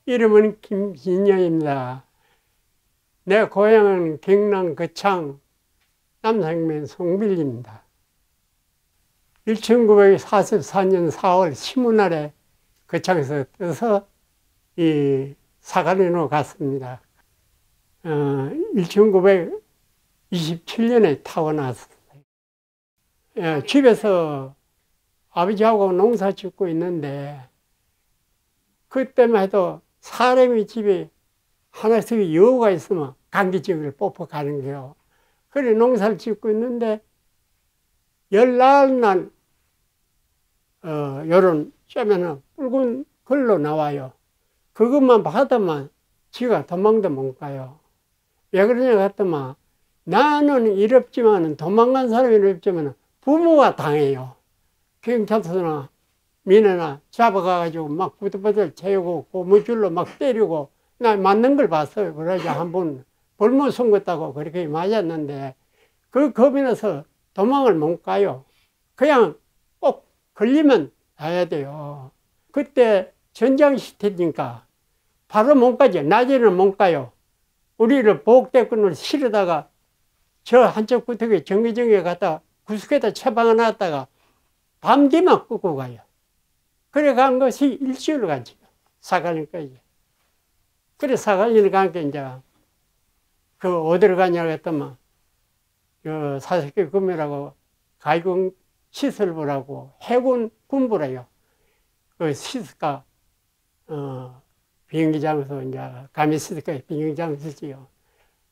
이름은 김진영입니다. 내 고향은 경남 거창 남상면 송빌리입니다. 1944년 4월 10일날에 거창에서 떠서 이 사가린으로 갔습니다. 1927년에 타고났어요. 집에서 아버지하고 농사 짓고 있는데 그때만 해도 사람이 집에 하나씩 여우가 있으면 감기증을 뽑아 가는 거예요. 그래 농사를 짓고 있는데 열날 요런 쩌면은 붉은 글로 나와요. 그것만 받으면 지가 도망도 못 가요. 왜 그러냐 했더만 나는 이롭지만 도망간 사람이 이롭지만 부모가 당해요. 경찰서나 민해나 잡아가가지고 막 부들부들 채우고 고무줄로 막 때리고 나 맞는 걸 봤어요. 그러자 한번 벌못 숨겼다고 그렇게 맞았는데 그 겁이 나서 도망을 못 가요. 그냥 꼭 걸리면 가야 돼요. 그때 전장 시대니까 바로 못 가죠. 낮에는 못 가요. 우리를 보호대끈을 실어다가 저 한쪽 구석에 정기정에 갔다 구석에다 처방을 놨다가 밤 뒤만 끄고 가요. 그래 간 것이 일주일 간지요. 사갈리까지. 그래 사갈리를 간 게 이제 그 어디를 가냐고 했더만 그 사색기 금이라고 가공 시설부라고 해군 군부래요. 그 시스카 비행기 장소 이제 가미시스카 비행기 장소지요.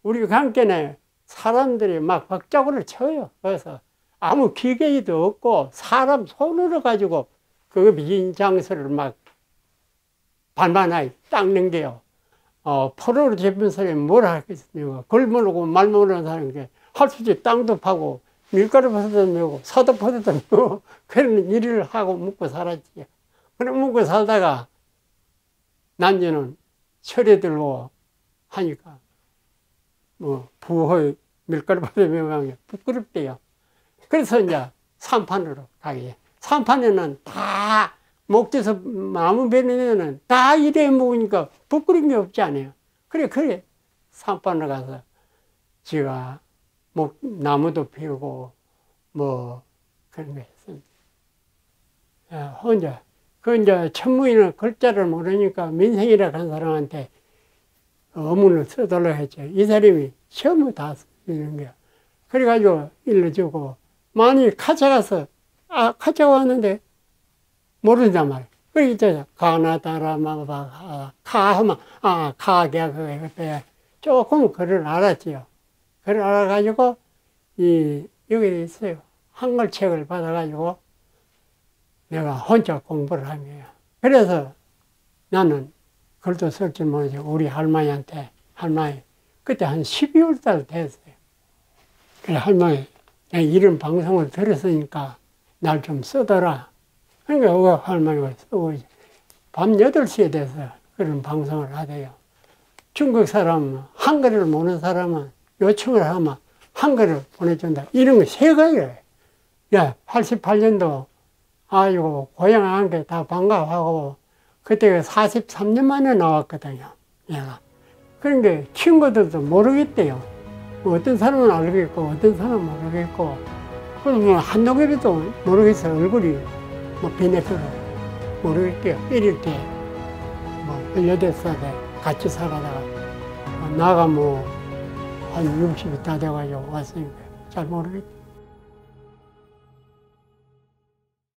우리 관계는 사람들이 막 박자구를 쳐요. 그래서 아무 기계도 없고 사람 손으로 가지고 그 비행기 장소를 막 반반하게 닦는 게요. 포로로 잡힌 사람이 뭘 하겠습니까? 글 모르고 말 모르는 사람이 할 수 있지. 땅도 파고 밀가루 퍼도 메고 사도 퍼도 메고 그런 일을 하고 먹고 살았지. 그래 먹고 살다가 난지는 철에 들고 하니까 뭐 부호의 밀가루 퍼도 메고 부끄럽대요. 그래서 이제 산판으로 가게. 산판에는 다 목재서 나무 베는 다 일해 먹으니까 부끄러운 게 없지 않아요. 그래 산판으로 가서 지가 나무도 피우고 뭐 그런 거 했습니다. 혼자 이제 천무인은 글자를 모르니까 민생이라 한 사람한테 어문을 써달라고 했죠. 이 사람이 시험을 다 쓰는 거야. 그래가지고 일러주고 많이 카차가서 카차 왔는데 모른단 말이야. 그래 이제 가나다라마바 카하면 카게야 그게 조금 글을 알았지요. 글을 알아가지고 여기 있어요. 한글책을 받아가지고 내가 혼자 공부를 한 거예요. 그래서 나는 글도 쓸 줄 모르지. 우리 할머니한테 그때 한 12월 달 됐어요. 그래 할머니 내가 이런 방송을 들었으니까 날 좀 써더라. 그러니까 할머니가 쓰고 밤 8시에 돼서 그런 방송을 하대요. 중국 사람 한글을 모르는 사람은 요청을 하면 한글을 보내준다. 이런 거 세 가지예요. 야, 88년도 아이고 고향 한 게 다 반가워하고 그때 43년 만에 나왔거든요. 얘가. 그런데 친구들도 모르겠대요. 어떤 사람은 알겠고 어떤 사람은 모르겠고 그러면 한동일이도 모르겠어요. 얼굴이 뭐 비내표로 모르겠대요. 이럴 때 뭐 18살에 같이 살아다가 나가 뭐 한 60이 다 돼가지고 왔으니까 잘 모르겠대요.